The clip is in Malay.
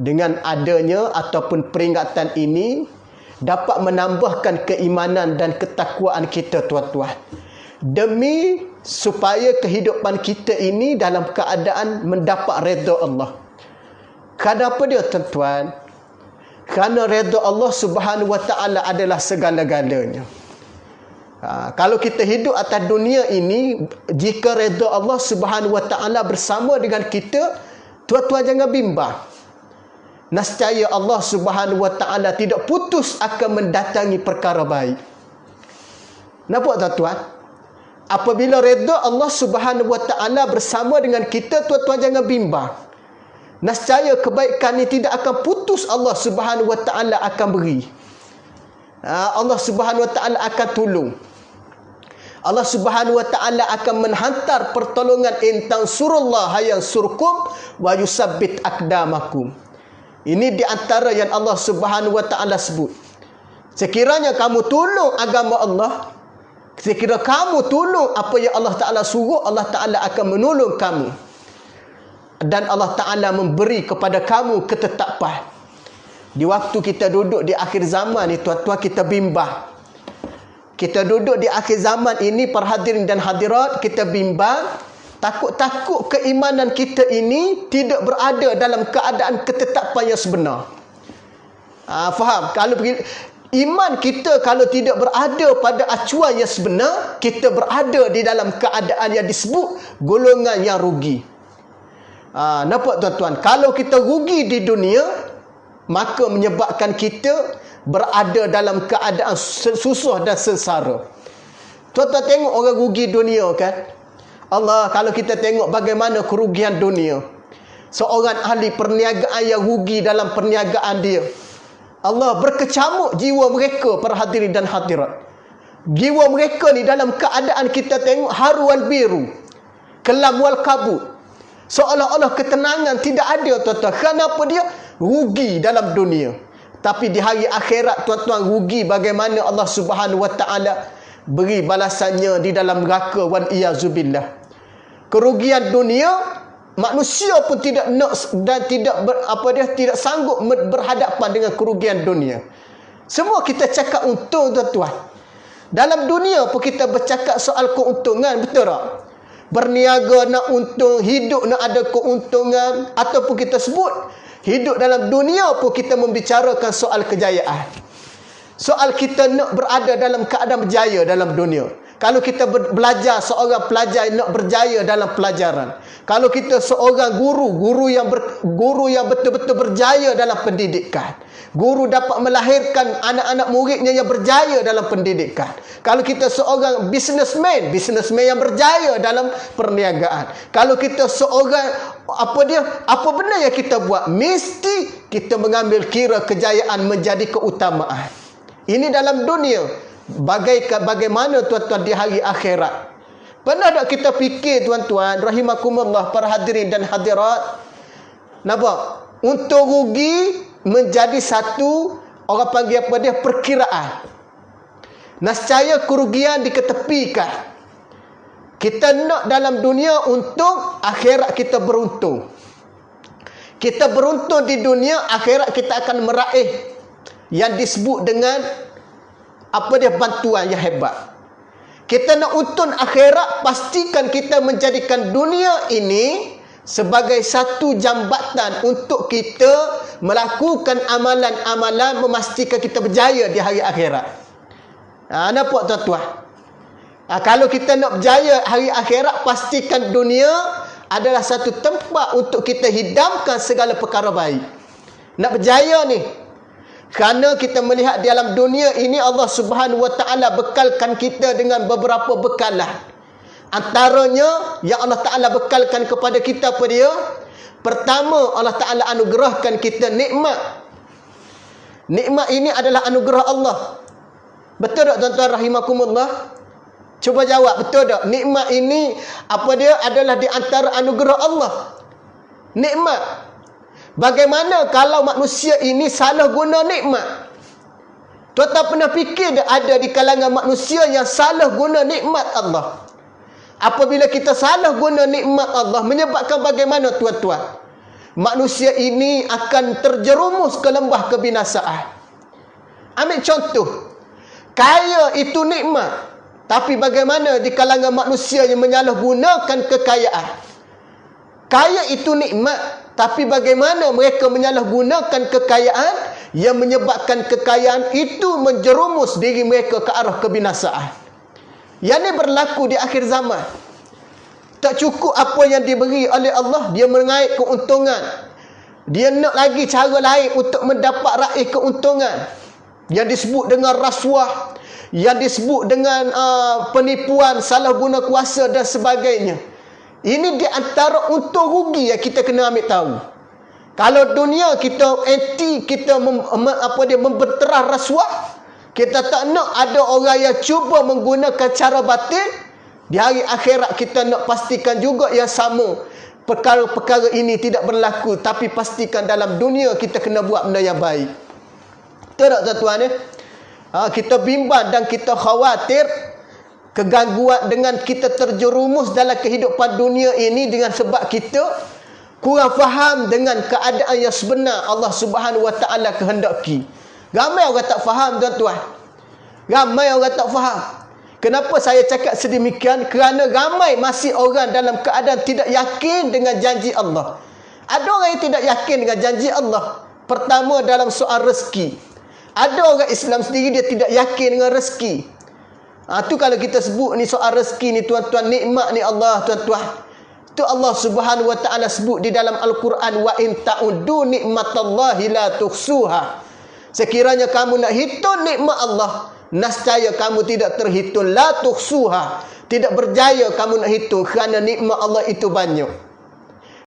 Dengan adanya ataupun peringatan ini dapat menambahkan keimanan dan ketakwaan kita, tuan-tuan. Demi supaya kehidupan kita ini dalam keadaan mendapat redha Allah. Kenapa dia, tuan-tuan? Kerana redha Allah Subhanahu wa taala adalah segala-galanya. Kalau kita hidup atas dunia ini, jika redha Allah Subhanahu wa taala bersama dengan kita, tuan-tuan jangan bimbang. Nescaya Allah Subhanahu wa taala tidak putus akan mendatangi perkara baik. Nampak, tuan-tuan? Apabila redha Allah Subhanahu wa taala bersama dengan kita, tuan-tuan jangan bimbang. Nescaya kebaikan ini tidak akan putus, Allah Subhanahu wa taala akan beri. Allah Subhanahu wa taala akan tolong. Allah Subhanahu wa taala akan menghantar pertolongan, in tansurullah yansurkum wa yusabbit aqdamakum. Ini di antara yang Allah Subhanahu wa taala sebut. Sekiranya kamu tolong agama Allah, sekiranya kamu tolong apa yang Allah taala suruh, Allah taala akan menolong kamu. Dan Allah taala memberi kepada kamu ketetapan. Di waktu kita duduk di akhir zaman ni, tuan-tuan, kita bimbang. Kita duduk di akhir zaman ini, para hadirin dan hadirat, kita bimbang. Takut-takut keimanan kita ini tidak berada dalam keadaan ketetapan yang sebenar. Faham? Kalau iman kita kalau tidak berada pada acuan yang sebenar, kita berada di dalam keadaan yang disebut golongan yang rugi. Nampak, tuan-tuan? Kalau kita rugi di dunia, maka menyebabkan kita berada dalam keadaan susah dan sengsara. Tuan-tuan tengok orang rugi dunia, kan? Allah, kalau kita tengok bagaimana kerugian dunia. Seorang ahli perniagaan yang rugi dalam perniagaan dia. Allah, berkecamuk jiwa mereka, para hadirin dan hadirat. Jiwa mereka ni dalam keadaan kita tengok haru wal biru, kelam wal kabut. Seolah-olah ketenangan tidak ada, tuan-tuan. Kenapa dia? Rugi dalam dunia. Tapi di hari akhirat, tuan-tuan, rugi bagaimana Allah Subhanahu wa taala beri balasannya di dalam neraka, wal iyazubillah. Kerugian dunia, manusia pun tidak nak dan tidak sanggup berhadapan dengan kerugian dunia. Semua kita cakap untung, tuan-tuan. Dalam dunia pun kita bercakap soal keuntungan, betul tak? Berniaga nak untung, hidup nak ada keuntungan, ataupun kita sebut hidup dalam dunia pun kita membicarakan soal kejayaan. Soal kita nak berada dalam keadaan berjaya dalam dunia. Kalau kita belajar, seorang pelajar nak berjaya dalam pelajaran. Kalau kita seorang guru yang betul-betul berjaya dalam pendidikan. Guru dapat melahirkan anak-anak muridnya yang berjaya dalam pendidikan. Kalau kita seorang businessman yang berjaya dalam perniagaan. Kalau kita seorang apa benda yang kita buat, mesti kita mengambil kira kejayaan menjadi keutamaan. Ini dalam dunia. Bagaimana, tuan-tuan, di hari akhirat? Pernah tak kita fikir, tuan-tuan, rahimakumullah, para hadirin dan hadirat, nampak? Untuk rugi menjadi satu, orang panggil apa dia, perkiraan. Nescaya kerugian diketepikan. Kita nak dalam dunia untung, akhirat kita beruntung. Kita beruntung di dunia, akhirat kita akan meraih yang disebut dengan bantuan yang hebat. Kita nak untung akhirat, pastikan kita menjadikan dunia ini sebagai satu jambatan untuk kita melakukan amalan-amalan memastikan kita berjaya di hari akhirat. Nampak, tuan-tuan? Kalau kita nak berjaya hari akhirat, pastikan dunia adalah satu tempat untuk kita hidamkan segala perkara baik. Nak berjaya ni, kerana kita melihat di dalam dunia ini Allah Subhanahu wa taala bekalkan kita dengan beberapa bekalan. Antaranya yang Allah Taala bekalkan kepada kita apa dia? Pertama, Allah Taala anugerahkan kita nikmat. Nikmat ini adalah anugerah Allah. Betul tak, tuan-tuan rahimakumullah? Cuba jawab, betul tak? Nikmat ini adalah di antara anugerah Allah. Nikmat. Bagaimana kalau manusia ini salah guna nikmat? Tuan-tuan pernah fikir ada di kalangan manusia yang salah guna nikmat Allah? Apabila kita salah guna nikmat Allah, menyebabkan bagaimana, tuan-tuan? manusia ini akan terjerumus ke lembah kebinasaan. Ambil contoh, kaya itu nikmat, tapi bagaimana di kalangan manusia yang menyalahgunakan kekayaan? Kaya itu nikmat, tapi bagaimana mereka menyalahgunakan kekayaan yang menyebabkan kekayaan itu menjerumus diri mereka ke arah kebinasaan. Yang ini berlaku di akhir zaman. Tak cukup apa yang diberi oleh Allah, dia mengait keuntungan. Dia nak lagi cara lain untuk mendapat raih keuntungan. Yang disebut dengan rasuah, yang disebut dengan penipuan, salah guna kuasa dan sebagainya. Ini di antara untung rugi yang kita kena ambil tahu. Kalau dunia kita anti, kita membenterah rasuah, kita tak nak ada orang yang cuba menggunakan cara batil. Di hari akhirat kita nak pastikan juga yang sama. Perkara-perkara ini tidak berlaku, tapi pastikan dalam dunia kita kena buat benda yang baik. Betul tak tuan-tuan? Kita bimbang dan kita khawatir kegangguan dengan kita terjerumus dalam kehidupan dunia ini dengan sebab kita kurang faham dengan keadaan yang sebenar Allah Subhanahu Wa Taala kehendaki. Ramai orang tak faham, tuan-tuan. Ramai orang tak faham. Kenapa saya cakap sedemikian? Kerana ramai masih orang dalam keadaan tidak yakin dengan janji Allah. Ada orang yang tidak yakin dengan janji Allah. Pertama, dalam soal rezeki. Ada orang Islam sendiri dia tidak yakin dengan rezeki. Tu kalau kita sebut ni soal rezeki ni, tuan-tuan, nikmat ni Allah, tuan-tuan. Tu Allah Subhanahu Wa Taala sebut di dalam Al-Quran, wa in ta'uddu nikmatallahi la tuhsuha. Sekiranya kamu nak hitung nikmat Allah, nescaya kamu tidak terhitung. La tuhsuha, tidak berjaya kamu nak hitung, kerana nikmat Allah itu banyak.